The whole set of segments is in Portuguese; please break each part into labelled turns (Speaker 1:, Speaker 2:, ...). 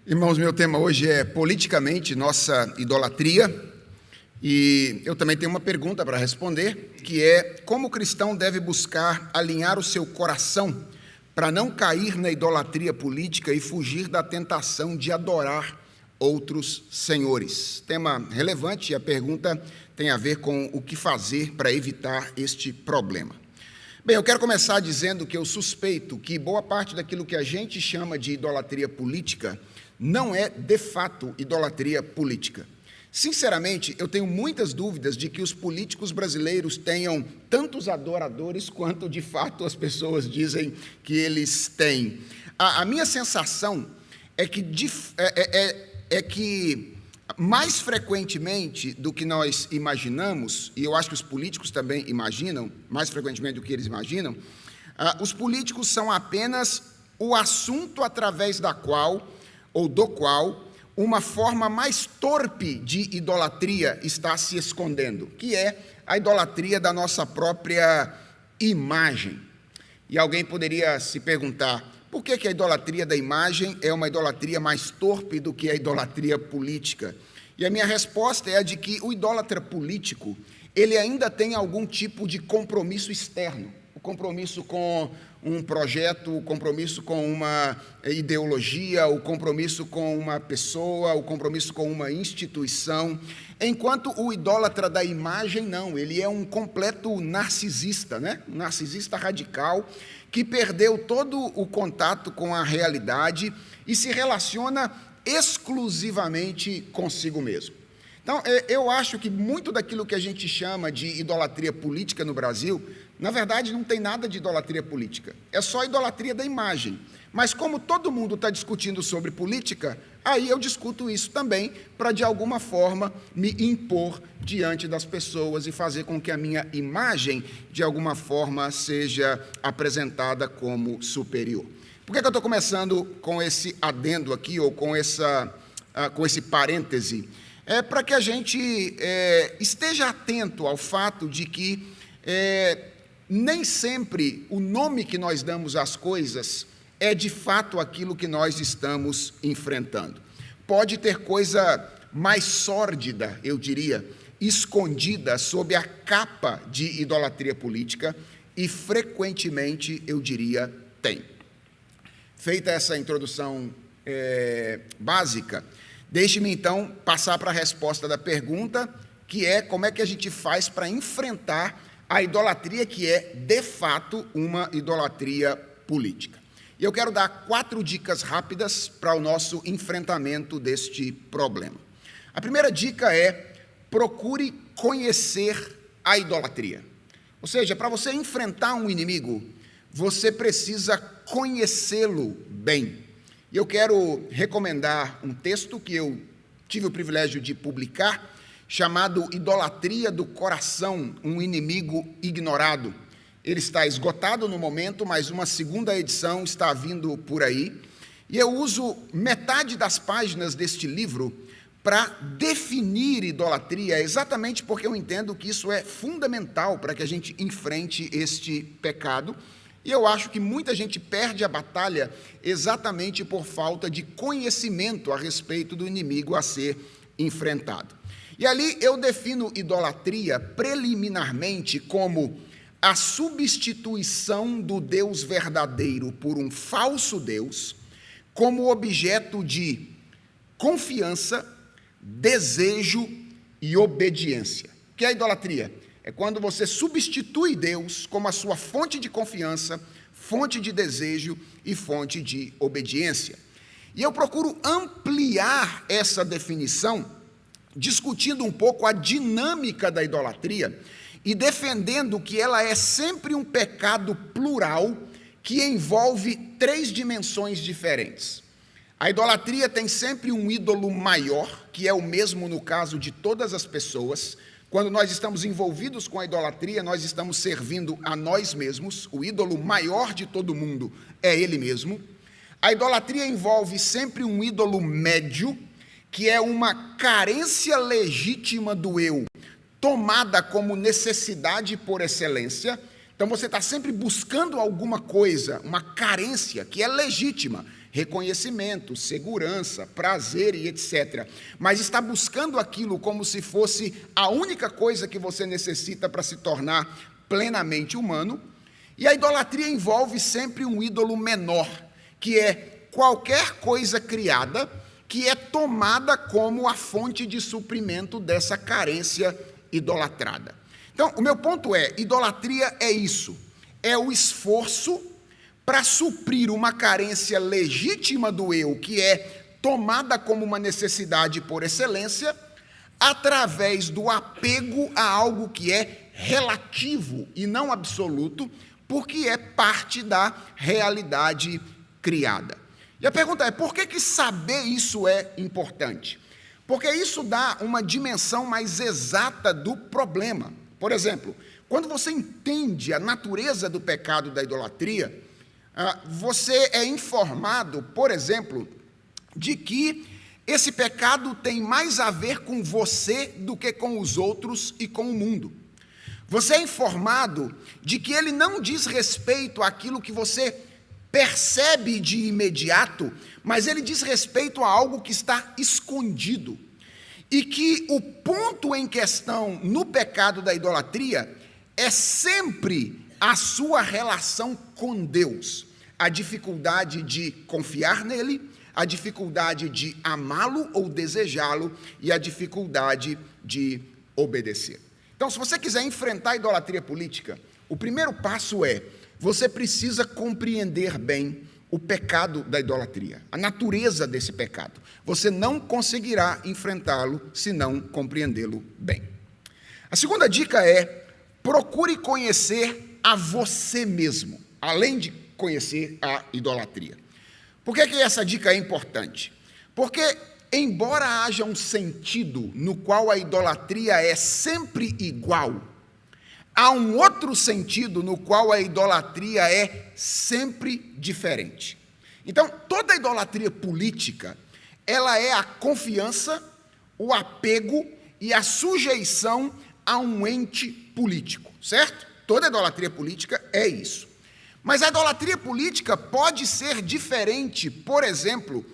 Speaker 1: Irmãos, meu tema hoje é politicamente nossa idolatria, e eu também tenho uma pergunta para responder, que é: como o cristão deve buscar alinhar o seu coração para não cair na idolatria política e fugir da tentação de adorar outros senhores? Tema relevante, e a pergunta tem a ver com o que fazer para evitar este problema. Bem, eu quero começar dizendo que eu suspeito que boa parte daquilo que a gente chama de idolatria política não é, de fato, idolatria política. Sinceramente, eu tenho muitas dúvidas de que os políticos brasileiros tenham tantos adoradores quanto, de fato, as pessoas dizem que eles têm. A minha sensação é que mais frequentemente do que nós imaginamos, e eu acho que os políticos também imaginam, mais frequentemente do que eles imaginam, os políticos são apenas o assunto através do qual uma forma mais torpe de idolatria está se escondendo, que é a idolatria da nossa própria imagem. E alguém poderia se perguntar: por que a idolatria da imagem é uma idolatria mais torpe do que a idolatria política? E a minha resposta é a de que o idólatra político, ele ainda tem algum tipo de compromisso externo, o compromisso com um projeto, o compromisso com uma ideologia, o compromisso com uma pessoa, o compromisso com uma instituição, enquanto o idólatra da imagem não, ele é um completo narcisista, né? Um narcisista radical, que perdeu todo o contato com a realidade e se relaciona exclusivamente consigo mesmo. Então, eu acho que muito daquilo que a gente chama de idolatria política no Brasil, na verdade, não tem nada de idolatria política, é só idolatria da imagem. Mas como todo mundo está discutindo sobre política, aí eu discuto isso também para, de alguma forma, me impor diante das pessoas e fazer com que a minha imagem, de alguma forma, seja apresentada como superior. Por que eu estou começando com esse adendo aqui, ou com esse parêntese? É para que a gente esteja atento ao fato de que nem sempre o nome que nós damos às coisas é de fato aquilo que nós estamos enfrentando. Pode ter coisa mais sórdida, eu diria, escondida sob a capa de idolatria política, e frequentemente, eu diria, tem. Feita essa introdução básica, deixe-me então passar para a resposta da pergunta, que é: como é que a gente faz para enfrentar a idolatria que é, de fato, uma idolatria política? E eu quero dar 4 dicas rápidas para o nosso enfrentamento deste problema. A primeira dica é: procure conhecer a idolatria. Ou seja, para você enfrentar um inimigo, você precisa conhecê-lo bem. E eu quero recomendar um texto que eu tive o privilégio de publicar, chamado Idolatria do Coração, um inimigo ignorado. Ele está esgotado no momento, mas uma segunda edição está vindo por aí. E eu uso metade das páginas deste livro para definir idolatria, exatamente porque eu entendo que isso é fundamental para que a gente enfrente este pecado. E eu acho que muita gente perde a batalha exatamente por falta de conhecimento a respeito do inimigo a ser enfrentado. E ali eu defino idolatria preliminarmente como a substituição do Deus verdadeiro por um falso Deus, como objeto de confiança, desejo e obediência. O que é a idolatria? É quando você substitui Deus como a sua fonte de confiança, fonte de desejo e fonte de obediência. E eu procuro ampliar essa definição, discutindo um pouco a dinâmica da idolatria e defendendo que ela é sempre um pecado plural que envolve 3 dimensões diferentes. A idolatria tem sempre um ídolo maior, que é o mesmo no caso de todas as pessoas. Quando nós estamos envolvidos com a idolatria, nós estamos servindo a nós mesmos. O ídolo maior de todo mundo é ele mesmo. A idolatria envolve sempre um ídolo médio, que é uma carência legítima do eu, tomada como necessidade por excelência. Então você está sempre buscando alguma coisa, uma carência que é legítima, reconhecimento, segurança, prazer e etc. Mas está buscando aquilo como se fosse a única coisa que você necessita para se tornar plenamente humano. E a idolatria envolve sempre um ídolo menor, que é qualquer coisa criada que é tomada como a fonte de suprimento dessa carência idolatrada. Então, o meu ponto é, idolatria é isso, é o esforço para suprir uma carência legítima do eu, que é tomada como uma necessidade por excelência, através do apego a algo que é relativo e não absoluto, porque é parte da realidade criada. E a pergunta é, por que saber isso é importante? Porque isso dá uma dimensão mais exata do problema. Por exemplo, quando você entende a natureza do pecado da idolatria, você é informado, por exemplo, de que esse pecado tem mais a ver com você do que com os outros e com o mundo. Você é informado de que ele não diz respeito àquilo que você percebe de imediato, mas ele diz respeito a algo que está escondido. E que o ponto em questão no pecado da idolatria é sempre a sua relação com Deus. A dificuldade de confiar nele, a dificuldade de amá-lo ou desejá-lo e a dificuldade de obedecer. Então, se você quiser enfrentar a idolatria política, o primeiro passo é, você precisa compreender bem o pecado da idolatria, a natureza desse pecado. Você não conseguirá enfrentá-lo se não compreendê-lo bem. A segunda dica é, procure conhecer a você mesmo, além de conhecer a idolatria. Por que essa dica é importante? Porque, embora haja um sentido no qual a idolatria é sempre igual, há um outro sentido no qual a idolatria é sempre diferente. Então, toda idolatria política, ela é a confiança, o apego e a sujeição a um ente político, certo? Toda idolatria política é isso. Mas a idolatria política pode ser diferente, por exemplo,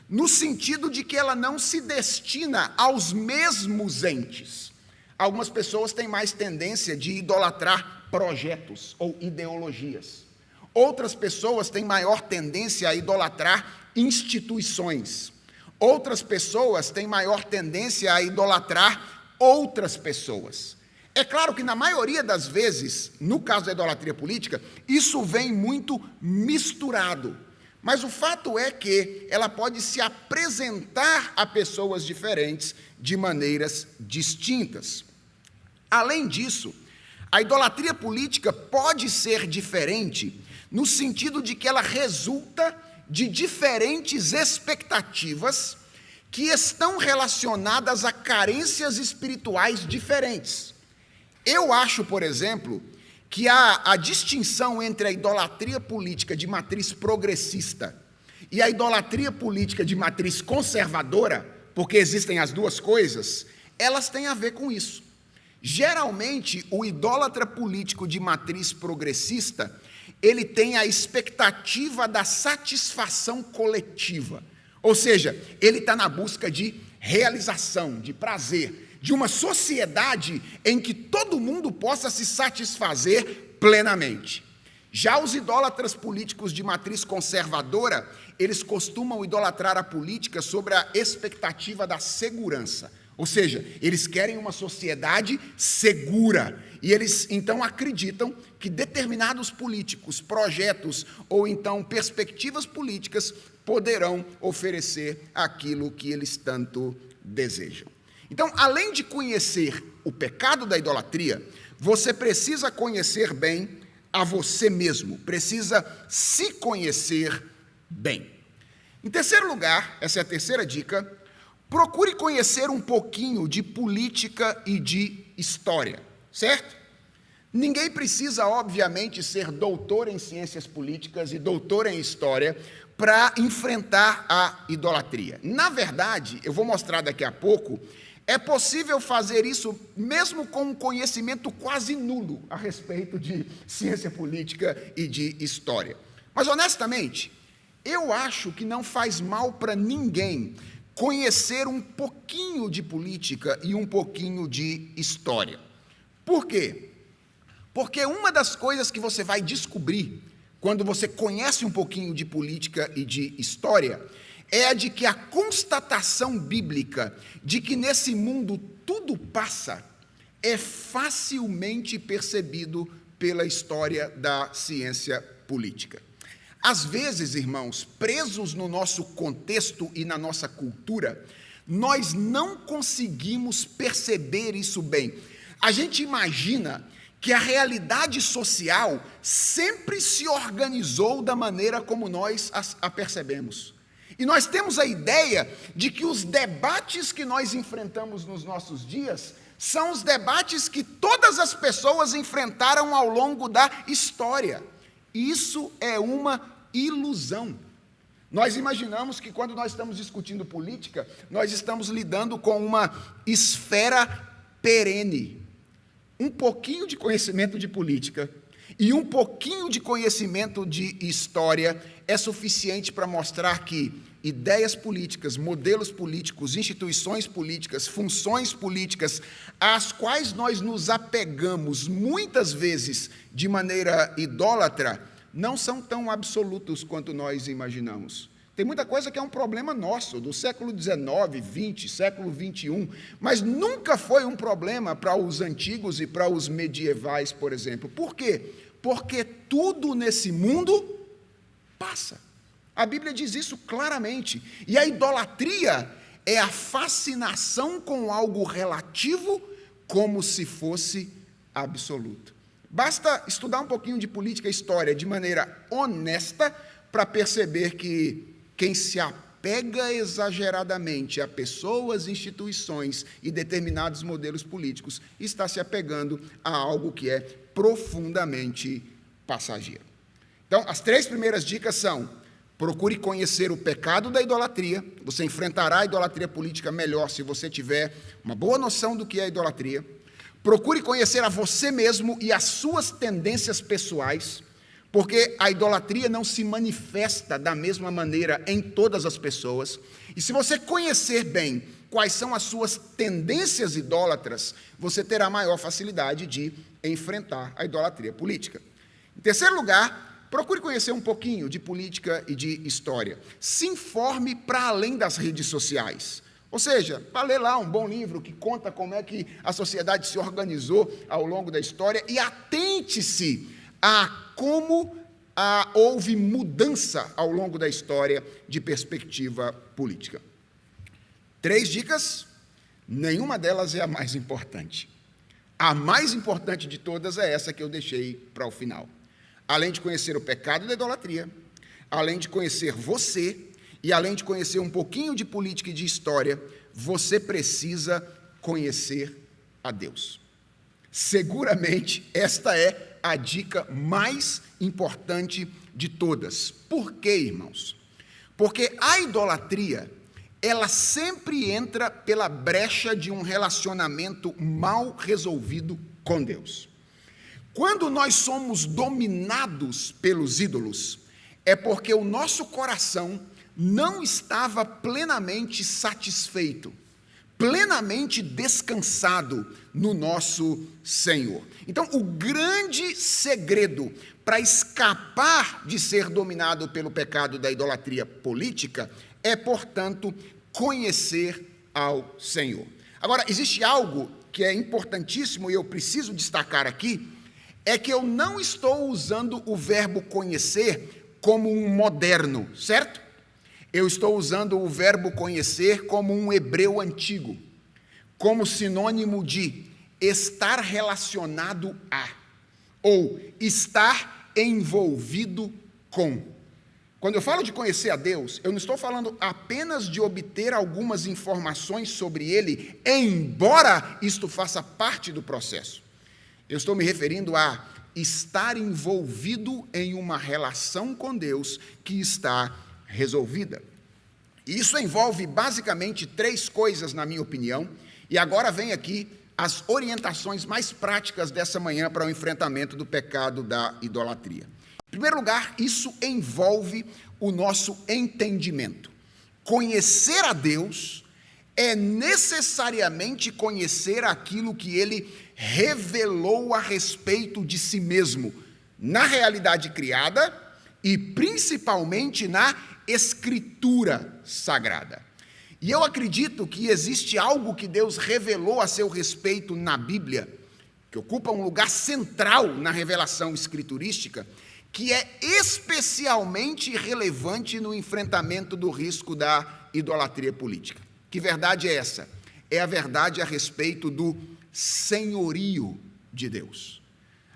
Speaker 1: no sentido de que ela não se destina aos mesmos entes. Algumas pessoas têm mais tendência de idolatrar projetos ou ideologias. Outras pessoas têm maior tendência a idolatrar instituições. Outras pessoas têm maior tendência a idolatrar outras pessoas. É claro que, na maioria das vezes, no caso da idolatria política, isso vem muito misturado. Mas o fato é que ela pode se apresentar a pessoas diferentes de maneiras distintas. Além disso, a idolatria política pode ser diferente no sentido de que ela resulta de diferentes expectativas que estão relacionadas a carências espirituais diferentes. Eu acho, por exemplo, que a distinção entre a idolatria política de matriz progressista e a idolatria política de matriz conservadora, porque existem as duas coisas, elas têm a ver com isso. Geralmente, o idólatra político de matriz progressista, ele tem a expectativa da satisfação coletiva. Ou seja, ele está na busca de realização, de prazer, de uma sociedade em que todo mundo possa se satisfazer plenamente. Já os idólatras políticos de matriz conservadora, eles costumam idolatrar a política sobre a expectativa da segurança. Ou seja, eles querem uma sociedade segura. E eles, então, acreditam que determinados políticos, projetos ou, então, perspectivas políticas poderão oferecer aquilo que eles tanto desejam. Então, além de conhecer o pecado da idolatria, você precisa conhecer bem a você mesmo, precisa se conhecer bem. Em terceiro lugar, essa é a terceira dica, procure conhecer um pouquinho de política e de história, certo? Ninguém precisa, obviamente, ser doutor em ciências políticas e doutor em história para enfrentar a idolatria. Na verdade, eu vou mostrar daqui a pouco, é possível fazer isso mesmo com um conhecimento quase nulo a respeito de ciência política e de história. Mas, honestamente, eu acho que não faz mal para ninguém conhecer um pouquinho de política e um pouquinho de história. Por quê? Porque uma das coisas que você vai descobrir quando você conhece um pouquinho de política e de história é a de que a constatação bíblica de que nesse mundo tudo passa é facilmente percebido pela história da ciência política. Às vezes, irmãos, presos no nosso contexto e na nossa cultura, nós não conseguimos perceber isso bem. A gente imagina que a realidade social sempre se organizou da maneira como nós a percebemos. E nós temos a ideia de que os debates que nós enfrentamos nos nossos dias são os debates que todas as pessoas enfrentaram ao longo da história. Isso é uma ilusão. Nós imaginamos que quando nós estamos discutindo política, nós estamos lidando com uma esfera perene. Um pouquinho de conhecimento de política e um pouquinho de conhecimento de história é suficiente para mostrar que ideias políticas, modelos políticos, instituições políticas, funções políticas, às quais nós nos apegamos muitas vezes de maneira idólatra, não são tão absolutos quanto nós imaginamos. Tem muita coisa que é um problema nosso, do século XIX, XX, século XXI, mas nunca foi um problema para os antigos e para os medievais, por exemplo. Por quê? Porque tudo nesse mundo passa. A Bíblia diz isso claramente. E a idolatria é a fascinação com algo relativo como se fosse absoluto. Basta estudar um pouquinho de política e história de maneira honesta para perceber que quem se apega exageradamente a pessoas, instituições e determinados modelos políticos está se apegando a algo que é profundamente passageiro. Então, as 3 primeiras dicas são: procure conhecer o pecado da idolatria. Você enfrentará a idolatria política melhor se você tiver uma boa noção do que é a idolatria. Procure conhecer a você mesmo e as suas tendências pessoais, porque a idolatria não se manifesta da mesma maneira em todas as pessoas. E se você conhecer bem quais são as suas tendências idólatras, você terá maior facilidade de enfrentar a idolatria política. Em terceiro lugar, procure conhecer um pouquinho de política e de história. Se informe para além das redes sociais. Ou seja, para ler lá um bom livro que conta como é que a sociedade se organizou ao longo da história e atente-se a como houve mudança ao longo da história de perspectiva política. 3 dicas, nenhuma delas é a mais importante. A mais importante de todas é essa que eu deixei para o final. Além de conhecer o pecado da idolatria, além de conhecer você, e além de conhecer um pouquinho de política e de história, você precisa conhecer a Deus. Seguramente, esta é a dica mais importante de todas. Por quê, irmãos? Porque a idolatria, ela sempre entra pela brecha de um relacionamento mal resolvido com Deus. Quando nós somos dominados pelos ídolos, é porque o nosso coração não estava plenamente satisfeito, plenamente descansado no nosso Senhor. Então, o grande segredo para escapar de ser dominado pelo pecado da idolatria política é, portanto, conhecer ao Senhor. Agora, existe algo que é importantíssimo e eu preciso destacar aqui, é que eu não estou usando o verbo conhecer como um moderno, certo? Eu estou usando o verbo conhecer como um hebreu antigo, como sinônimo de estar relacionado a, ou estar envolvido com. Quando eu falo de conhecer a Deus, eu não estou falando apenas de obter algumas informações sobre Ele, embora isto faça parte do processo. Eu estou me referindo a estar envolvido em uma relação com Deus que está resolvida. Isso envolve basicamente 3 coisas, na minha opinião, e agora vem aqui as orientações mais práticas dessa manhã para o enfrentamento do pecado da idolatria. primeiro lugar, isso envolve o nosso entendimento. Conhecer a Deus é necessariamente conhecer aquilo que Ele revelou a respeito de si mesmo, na realidade criada e principalmente na Escritura Sagrada. E eu acredito que existe algo que Deus revelou a seu respeito na Bíblia, que ocupa um lugar central na revelação escriturística, que é especialmente relevante no enfrentamento do risco da idolatria política. Que verdade é essa? É a verdade a respeito do senhorio de Deus.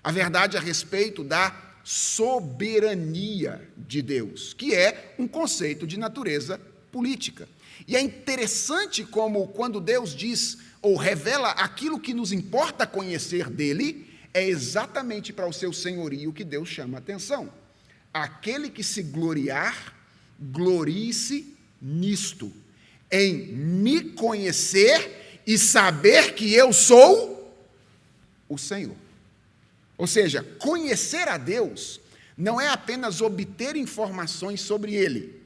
Speaker 1: A verdade a respeito da soberania de Deus, que é um conceito de natureza política. E é interessante como, quando Deus diz ou revela aquilo que nos importa conhecer dele, é exatamente para o seu senhorio que Deus chama a atenção. Aquele que se gloriar, glorie-se nisto, em me conhecer e saber que eu sou o Senhor. Ou seja, conhecer a Deus não é apenas obter informações sobre Ele,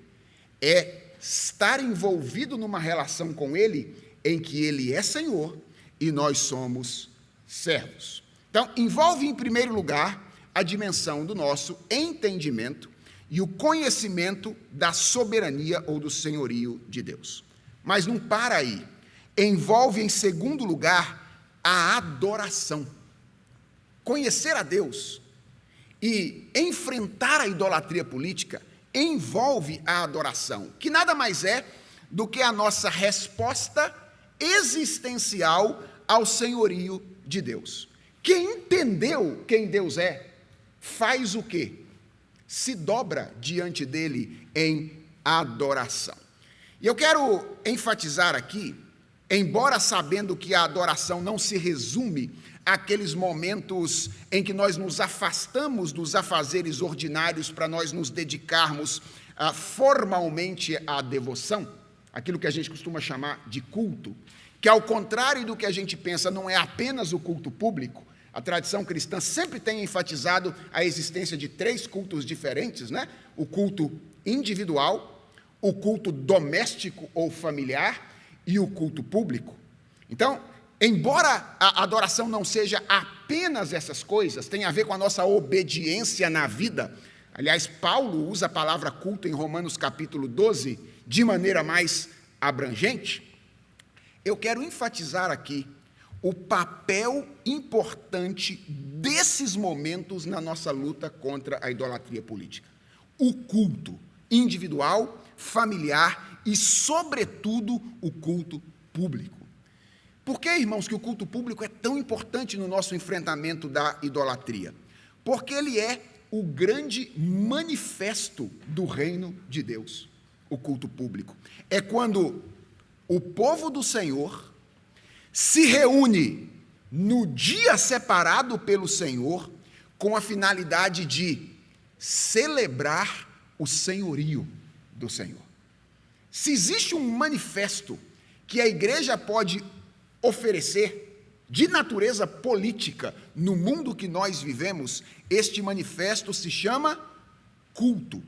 Speaker 1: é estar envolvido numa relação com Ele em que Ele é Senhor e nós somos servos. Então, envolve em primeiro lugar a dimensão do nosso entendimento e o conhecimento da soberania ou do senhorio de Deus. Mas não para aí. Envolve em segundo lugar a adoração. Conhecer a Deus e enfrentar a idolatria política envolve a adoração, que nada mais é do que a nossa resposta existencial ao senhorio de Deus. Quem entendeu quem Deus é, faz o quê? Se dobra diante dele em adoração. E eu quero enfatizar aqui, embora sabendo que a adoração não se resume àqueles momentos em que nós nos afastamos dos afazeres ordinários para nós nos dedicarmos formalmente à devoção, aquilo que a gente costuma chamar de culto, que ao contrário do que a gente pensa, não é apenas o culto público. A tradição cristã sempre tem enfatizado a existência de 3 cultos diferentes, né? O culto individual, o culto doméstico ou familiar e o culto público. Então, embora a adoração não seja apenas essas coisas, tem a ver com a nossa obediência na vida. Aliás, Paulo usa a palavra culto em Romanos capítulo 12 de maneira mais abrangente. Eu quero enfatizar aqui o papel importante desses momentos na nossa luta contra a idolatria política. O culto individual, familiar e, sobretudo, o culto público. Por que, irmãos, que o culto público é tão importante no nosso enfrentamento da idolatria? Porque ele é o grande manifesto do reino de Deus, o culto público. É quando o povo do Senhor se reúne no dia separado pelo Senhor com a finalidade de celebrar o senhorio do Senhor. Se existe um manifesto que a igreja pode oferecer de natureza política no mundo que nós vivemos, este manifesto se chama culto.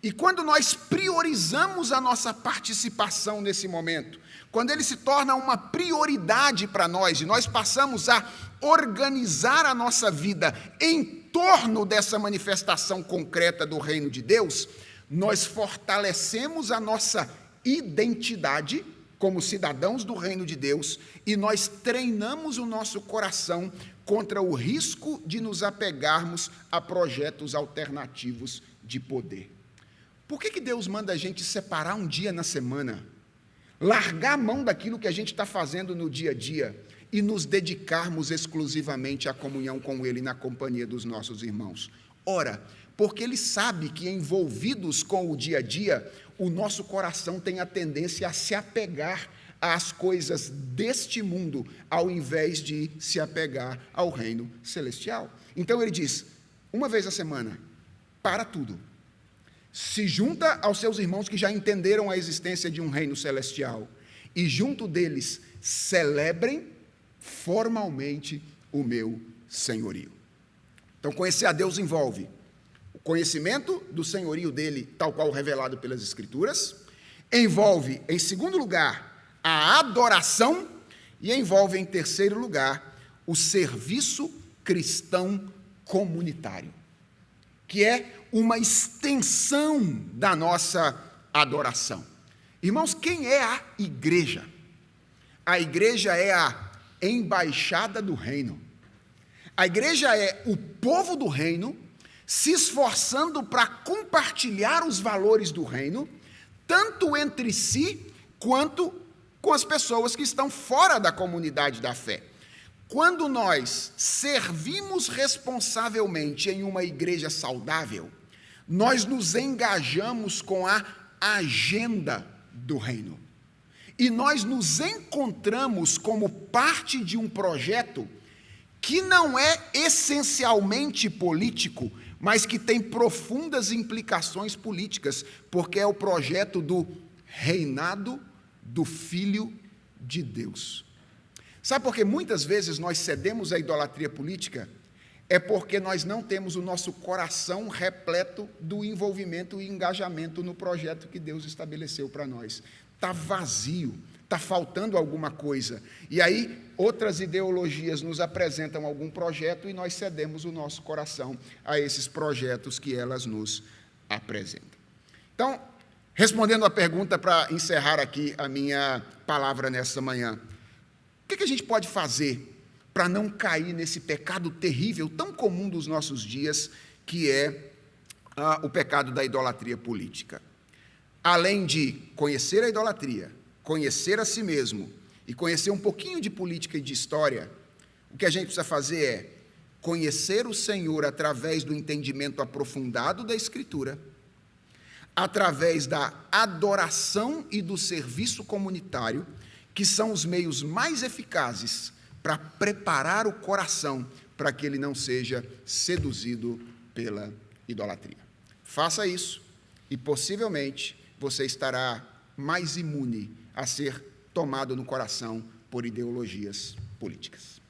Speaker 1: E quando nós priorizamos a nossa participação nesse momento, quando ele se torna uma prioridade para nós, e nós passamos a organizar a nossa vida em torno dessa manifestação concreta do reino de Deus, nós fortalecemos a nossa identidade como cidadãos do reino de Deus e nós treinamos o nosso coração contra o risco de nos apegarmos a projetos alternativos de poder. Por que Deus manda a gente separar um dia na semana, largar a mão daquilo que a gente está fazendo no dia a dia e nos dedicarmos exclusivamente à comunhão com Ele na companhia dos nossos irmãos? Ora, porque Ele sabe que envolvidos com o dia a dia, o nosso coração tem a tendência a se apegar às coisas deste mundo, ao invés de se apegar ao reino celestial. Então Ele diz, uma vez a semana, para tudo, se junta aos seus irmãos que já entenderam a existência de um reino celestial e junto deles celebrem formalmente o meu senhorio. Então, conhecer a Deus envolve o conhecimento do senhorio dele, tal qual revelado pelas Escrituras, envolve, em segundo lugar, a adoração e envolve, em terceiro lugar, o serviço cristão comunitário, que é uma extensão da nossa adoração. Irmãos, quem é a igreja? A igreja é a embaixada do reino. A igreja é o povo do reino se esforçando para compartilhar os valores do reino, tanto entre si quanto com as pessoas que estão fora da comunidade da fé. Quando nós servimos responsavelmente em uma igreja saudável, nós nos engajamos com a agenda do reino. E nós nos encontramos como parte de um projeto que não é essencialmente político, mas que tem profundas implicações políticas, porque é o projeto do reinado do Filho de Deus. Sabe por que muitas vezes nós cedemos à idolatria política? É porque nós não temos o nosso coração repleto do envolvimento e engajamento no projeto que Deus estabeleceu para nós. Está vazio, está faltando alguma coisa. E aí, outras ideologias nos apresentam algum projeto e nós cedemos o nosso coração a esses projetos que elas nos apresentam. Então, respondendo à pergunta para encerrar aqui a minha palavra nessa manhã, o que a gente pode fazer para não cair nesse pecado terrível, tão comum dos nossos dias, que é o pecado da idolatria política? Além de conhecer a idolatria, conhecer a si mesmo e conhecer um pouquinho de política e de história, o que a gente precisa fazer é conhecer o Senhor através do entendimento aprofundado da Escritura, através da adoração e do serviço comunitário, que são os meios mais eficazes para preparar o coração para que ele não seja seduzido pela idolatria. Faça isso e possivelmente você estará mais imune a ser tomado no coração por ideologias políticas.